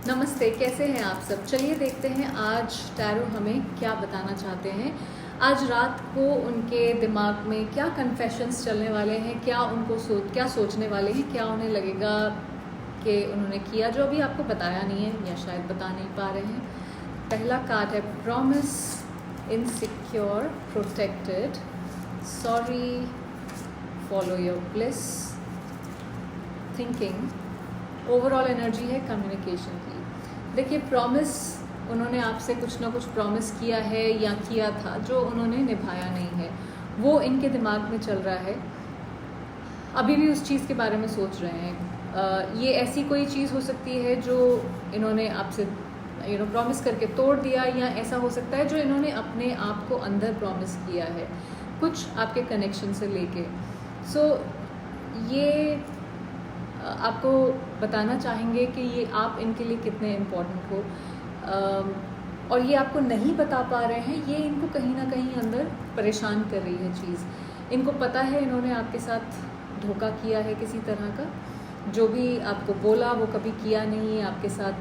नमस्ते, कैसे हैं आप सब। चलिए देखते हैं आज टैरो हमें क्या बताना चाहते हैं। आज रात को उनके दिमाग में क्या कन्फेशंस चलने वाले हैं, क्या उनको क्या सोचने वाले हैं, क्या उन्हें लगेगा कि उन्होंने किया जो अभी आपको बताया नहीं है या शायद बता नहीं पा रहे हैं। पहला कार्ड है promise, insecure, protected, sorry, follow your bliss, thinking. Overall energy है कम्युनिकेशन की। देखिए, प्रॉमिस, उन्होंने आपसे कुछ ना कुछ प्रॉमिस किया है या किया था जो उन्होंने निभाया नहीं है, वो इनके दिमाग में चल रहा है। अभी भी उस चीज़ के बारे में सोच रहे हैं। ये ऐसी कोई चीज़ हो सकती है जो इन्होंने आपसे प्रॉमिस करके तोड़ दिया, या ऐसा हो सकता है जो इन्होंने अपने आप को अंदर प्रॉमिस किया है कुछ आपके कनेक्शन से लेके। सो ये आपको बताना चाहेंगे कि ये आप इनके लिए कितने इम्पोर्टेंट हो, और ये आपको नहीं बता पा रहे हैं। ये इनको कहीं ना कहीं अंदर परेशान कर रही है चीज़। इनको पता है इन्होंने आपके साथ धोखा किया है किसी तरह का। जो भी आपको बोला वो कभी किया नहीं है आपके साथ।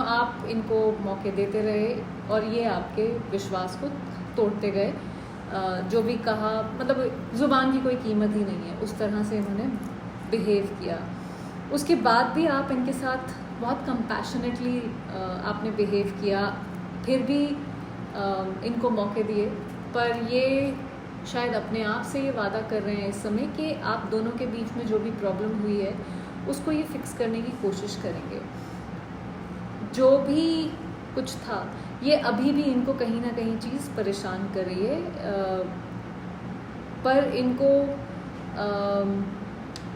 आप इनको मौके देते रहे और ये आपके विश्वास को तोड़ते गए। जो भी कहा, मतलब ज़ुबान की कोई कीमत ही नहीं है, उस तरह से इन्होंने बिहेव किया। उसके बाद भी आप इनके साथ बहुत कंपैशनेटली आपने बिहेव किया, फिर भी इनको मौके दिए। पर ये शायद अपने आप से ये वादा कर रहे हैं इस समय कि आप दोनों के बीच में जो भी प्रॉब्लम हुई है उसको ये फिक्स करने की कोशिश करेंगे। जो भी कुछ था, ये अभी भी इनको कहीं ना कहीं चीज़ परेशान कर रही है। पर इनको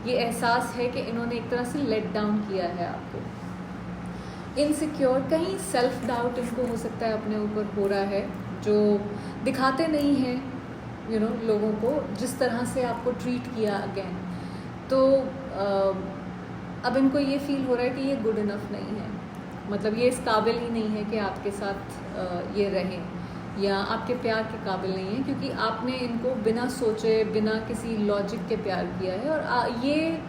ये एहसास है कि इन्होंने एक तरह से लेट डाउन किया है आपको। इनसिक्योर, कहीं सेल्फ डाउट इनको हो सकता है अपने ऊपर हो रहा है, जो दिखाते नहीं हैं लोगों को, जिस तरह से आपको ट्रीट किया अगेन। तो अब इनको ये फील हो रहा है कि ये गुड इनफ नहीं है, मतलब ये इस काबिल ही नहीं है कि आपके साथ ये रहें, या आपके प्यार के काबिल नहीं है, क्योंकि आपने इनको बिना सोचे, बिना किसी लॉजिक के प्यार किया है। और ये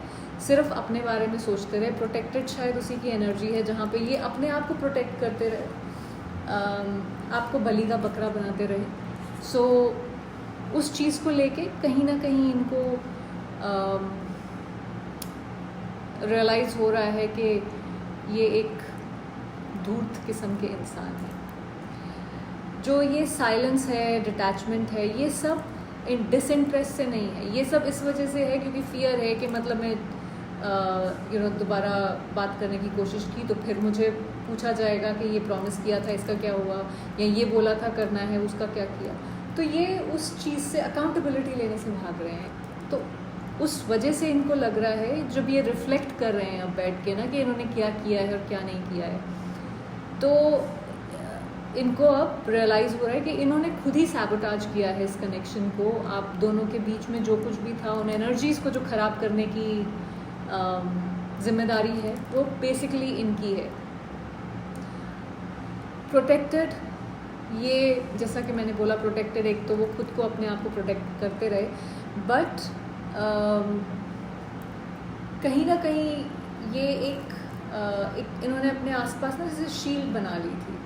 सिर्फ अपने बारे में सोचते रहे। प्रोटेक्टेड शायद उसी की एनर्जी है जहाँ पे ये अपने आप को प्रोटेक्ट करते रहे, आपको बलि का बकरा बनाते रहे। सो उस चीज़ को लेके कहीं ना कहीं इनको रियलाइज़ हो रहा है कि ये एक धूर्त किस्म के इंसान हैं। जो ये साइलेंस है, डिटैचमेंट है, ये सब इन डिसइंटरेस्ट से नहीं है। ये सब इस वजह से है क्योंकि फियर है कि मतलब मैं दोबारा बात करने की कोशिश की तो फिर मुझे पूछा जाएगा कि ये प्रॉमिस किया था, इसका क्या हुआ, या ये बोला था करना है, उसका क्या किया। तो ये उस चीज़ से अकाउंटेबिलिटी लेने से भाग रहे हैं। तो उस वजह से इनको लग रहा है, जब ये रिफ्लेक्ट कर रहे हैं अब बैठ के ना, कि इन्होंने क्या किया है और क्या नहीं किया है, तो इनको अब रियलाइज़ हो रहा है कि इन्होंने खुद ही सैबोटाज किया है इस कनेक्शन को। आप दोनों के बीच में जो कुछ भी था, उन एनर्जीज़ को जो ख़राब करने की जिम्मेदारी है वो बेसिकली इनकी है। प्रोटेक्टेड, ये जैसा कि मैंने बोला, प्रोटेक्टेड, एक तो वो खुद को, अपने आप को प्रोटेक्ट करते रहे, बट कहीं ना कहीं ये एक इन्होंने अपने आसपास ना जैसे शील्ड बना ली थी,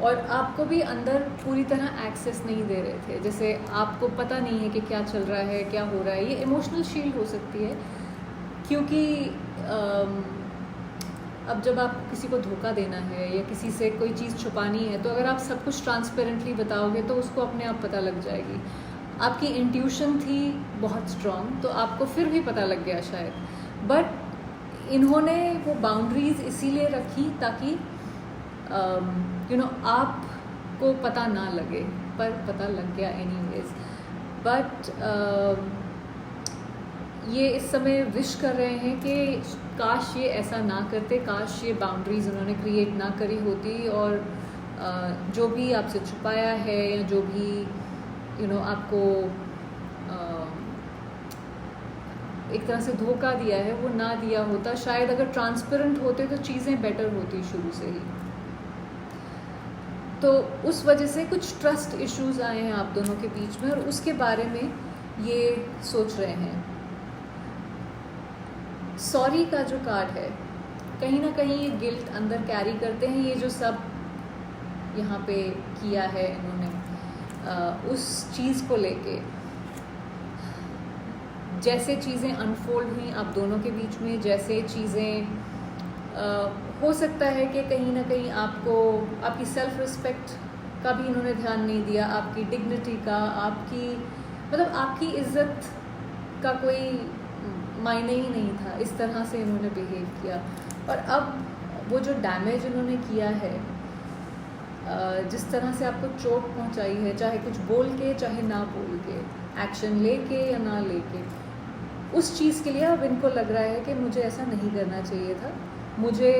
और आपको भी अंदर पूरी तरह एक्सेस नहीं दे रहे थे। जैसे आपको पता नहीं है कि क्या चल रहा है, क्या हो रहा है। ये इमोशनल शील्ड हो सकती है, क्योंकि अब जब आप किसी को धोखा देना है या किसी से कोई चीज़ छुपानी है, तो अगर आप सब कुछ ट्रांसपेरेंटली बताओगे तो उसको अपने आप पता लग जाएगी। आपकी इंट्यूशन थी बहुत स्ट्रॉन्ग, तो आपको फिर भी पता लग गया शायद। बट इन्होंने वो बाउंड्रीज इसीलिए रखी ताकि आपको पता ना लगे, पर पता लग गया एनीवेज। बट ये इस समय विश कर रहे हैं कि काश ये ऐसा ना करते, काश ये बाउंड्रीज उन्होंने क्रिएट ना करी होती, और जो भी आपसे छुपाया है या जो भी आपको एक तरह से धोखा दिया है वो ना दिया होता। शायद अगर ट्रांसपेरेंट होते तो चीज़ें बेटर होती शुरू से ही। तो उस वजह से कुछ ट्रस्ट इश्यूज आए हैं आप दोनों के बीच में, और उसके बारे में ये सोच रहे हैं। सॉरी का जो कार्ड है, कहीं ना कहीं ये गिल्ट अंदर कैरी करते हैं। ये जो सब यहाँ पे किया है इन्होंने उस चीज़ को लेके, जैसे चीज़ें अनफोल्ड हुई आप दोनों के बीच में, जैसे चीज़ें हो सकता है कि कहीं ना कहीं आपको आपकी सेल्फ रिस्पेक्ट का भी इन्होंने ध्यान नहीं दिया, आपकी डिग्निटी का, आपकी मतलब आपकी इज्जत का कोई मायने ही नहीं था। इस तरह से इन्होंने बिहेव किया। और अब वो जो डैमेज इन्होंने किया है, जिस तरह से आपको चोट पहुंचाई है, चाहे कुछ बोल के चाहे ना बोल के, एक्शन लेके या ना लेके, उस चीज़ के लिए अब इनको लग रहा है कि मुझे ऐसा नहीं करना चाहिए था। मुझे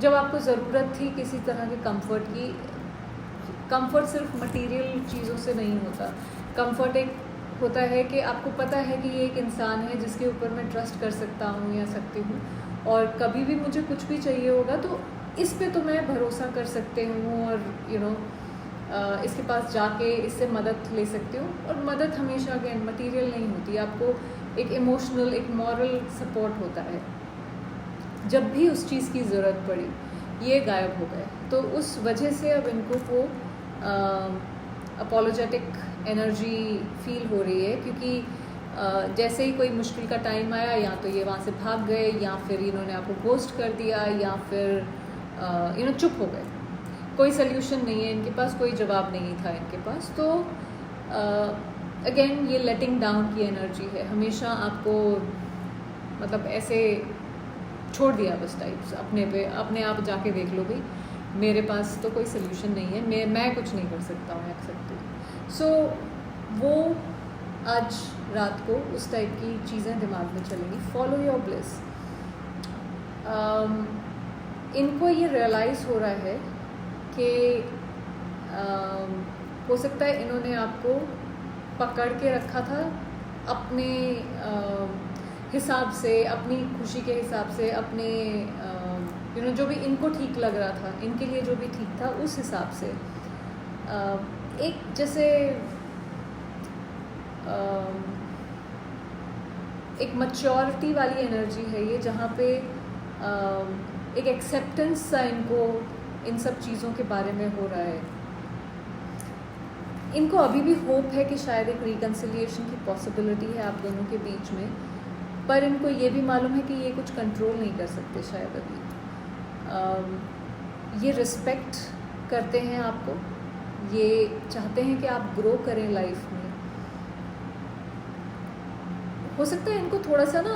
जब आपको ज़रूरत थी किसी तरह के कंफर्ट की, कंफर्ट सिर्फ मटेरियल चीज़ों से नहीं होता। कंफर्ट एक होता है कि आपको पता है कि ये एक इंसान है जिसके ऊपर मैं ट्रस्ट कर सकता हूँ या सकती हूँ, और कभी भी मुझे कुछ भी चाहिए होगा तो इस पे तो मैं भरोसा कर सकते हूँ, और इसके पास जाके इससे मदद ले सकती हूँ। और मदद हमेशा अगेन मटेरियल नहीं होती, आपको एक इमोशनल, एक मॉरल सपोर्ट होता है। जब भी उस चीज़ की ज़रूरत पड़ी, ये गायब हो गए। तो उस वजह से अब इनको वो अपोलोजेटिक एनर्जी फील हो रही है, क्योंकि जैसे ही कोई मुश्किल का टाइम आया, या तो ये वहाँ से भाग गए, या फिर इन्होंने आपको घोस्ट कर दिया, या फिर चुप हो गए। कोई सल्यूशन नहीं है इनके पास, कोई जवाब नहीं था इनके पास। तो अगेन ये लेटिंग डाउन की एनर्जी है। हमेशा आपको मतलब ऐसे छोड़ दिया बस टाइप्स, अपने आप जाके देख लो भाई, मेरे पास तो कोई सल्यूशन नहीं है, मैं कुछ नहीं कर सकता हूँ, एक्सेप्ट। सो वो आज रात को उस टाइप की चीज़ें दिमाग में चलेंगी। Follow your bliss. इनको ये रियलाइज़ हो रहा है कि हो सकता है इन्होंने आपको पकड़ के रखा था अपने हिसाब से, अपनी खुशी के हिसाब से, अपने जो भी इनको ठीक लग रहा था, इनके लिए जो भी ठीक था उस हिसाब से। एक जैसे एक मैच्योरिटी वाली एनर्जी है ये, जहाँ पे एक एक्सेप्टेंस सा इनको इन सब चीज़ों के बारे में हो रहा है। इनको अभी भी होप है कि शायद एक रिकन्सिलिएशन की पॉसिबिलिटी है आप दोनों के बीच में, पर इनको ये भी मालूम है कि ये कुछ कंट्रोल नहीं कर सकते शायद अभी। ये रिस्पेक्ट करते हैं आपको, ये चाहते हैं कि आप ग्रो करें लाइफ में। हो सकता है इनको थोड़ा सा ना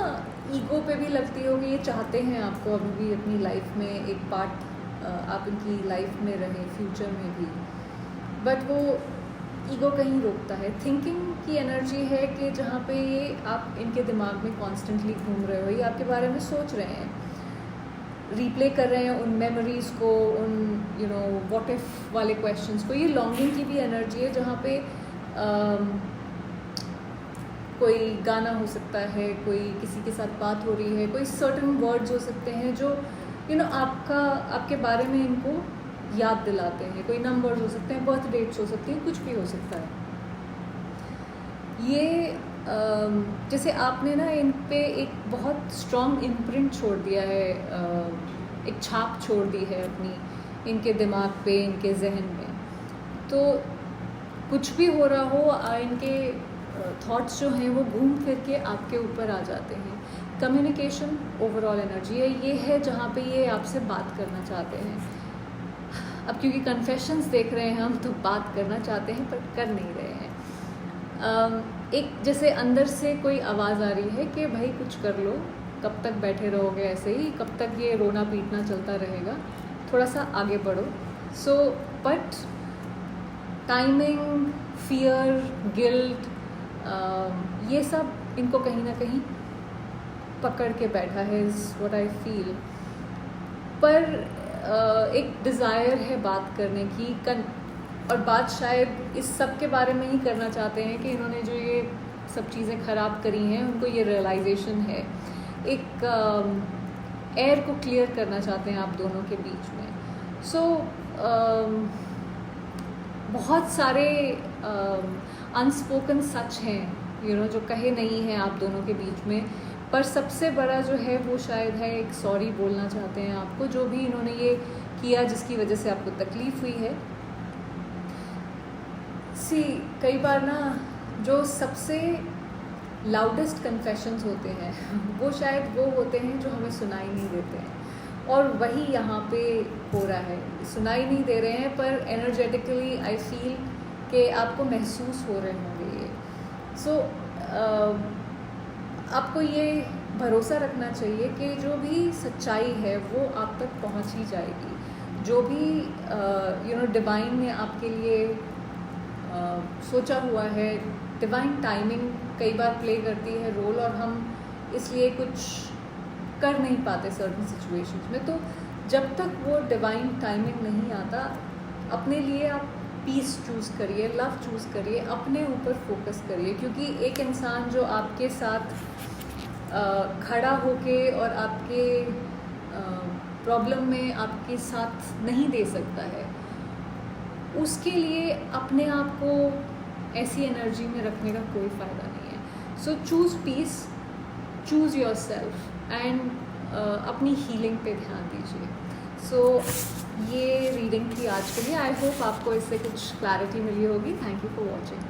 ईगो पे भी लगती होगी, ये चाहते हैं आपको अभी भी अपनी लाइफ में एक पार्ट, आप इनकी लाइफ में रहें फ्यूचर में भी, बट वो ईगो कहीं रोकता है। थिंकिंग की एनर्जी है कि जहाँ पे ये आप इनके दिमाग में कॉन्स्टेंटली घूम रहे हो, ये आपके बारे में सोच रहे हैं, रीप्ले कर रहे हैं उन मेमोरीज़ को, उन व्हाट इफ़ वाले क्वेश्चंस को। ये लॉन्गिंग की भी एनर्जी है, जहाँ पे कोई गाना हो सकता है, कोई किसी के साथ बात हो रही है, कोई सर्टन वर्ड्स हो सकते हैं जो आपके बारे में इनको याद दिलाते हैं, कोई नंबर्स हो सकते हैं, बर्थ डेट्स हो सकती हैं, कुछ भी हो सकता है। ये जैसे आपने ना इन पे एक बहुत स्ट्रॉन्ग इम्प्रिंट छोड़ दिया है, एक छाप छोड़ दी है अपनी इनके दिमाग पे, इनके जहन में। तो कुछ भी हो रहा हो, इनके थॉट्स जो हैं वो घूम फिर के आपके ऊपर आ जाते हैं। कम्युनिकेशन ओवरऑल एनर्जी है, ये है जहाँ पे ये आपसे बात करना चाहते हैं। अब क्योंकि कन्फेशंस देख रहे हैं हम, तो बात करना चाहते हैं पर कर नहीं रहे हैं। एक जैसे अंदर से कोई आवाज़ आ रही है कि भाई कुछ कर लो, कब तक बैठे रहोगे ऐसे ही, कब तक ये रोना पीटना चलता रहेगा, थोड़ा सा आगे बढ़ो। So but timing, fear, guilt, ये सब इनको कहीं ना कहीं पकड़ के बैठा है, इज़ व्हाट आई फील। पर एक डिज़ायर है बात करने की, और बात शायद इस सब के बारे में ही करना चाहते हैं कि इन्होंने जो ये सब चीज़ें ख़राब करी हैं, उनको ये रियलाइजेशन है। एक एयर को क्लियर करना चाहते हैं आप दोनों के बीच में। सो बहुत सारे अनस्पोकन सच हैं जो कहे नहीं हैं आप दोनों के बीच में, पर सबसे बड़ा जो है वो शायद है एक सॉरी बोलना चाहते हैं आपको, जो भी इन्होंने ये किया जिसकी वजह से आपको तकलीफ़ हुई है। कई बार ना जो सबसे लाउडेस्ट कन्फेशंस होते हैं वो शायद वो होते हैं जो हमें सुनाई नहीं देते हैं, और वही यहाँ पे हो रहा है। सुनाई नहीं दे रहे हैं पर एनर्जेटिकली आई फील कि आपको महसूस हो रहे होंगे ये। आपको ये भरोसा रखना चाहिए कि जो भी सच्चाई है वो आप तक पहुँच ही जाएगी। जो भी डिवाइन ने आपके लिए सोचा हुआ है, डिवाइन टाइमिंग कई बार प्ले करती है रोल, और हम इसलिए कुछ कर नहीं पाते सर्टन सिचुएशंस में। तो जब तक वो डिवाइन टाइमिंग नहीं आता, अपने लिए आप पीस चूज़ करिए, लव चूज़ करिए, अपने ऊपर फोकस करिए, क्योंकि एक इंसान जो आपके साथ खड़ा होके और आपके प्रॉब्लम में आपके साथ नहीं दे सकता है, उसके लिए अपने आप को ऐसी एनर्जी में रखने का कोई फ़ायदा नहीं है। So choose peace, choose yourself and अपनी हीलिंग पे ध्यान दीजिए। सो ये रीडिंग थी आज के लिए। आई होप आपको इससे कुछ क्लैरिटी मिली होगी। Thank you for watching.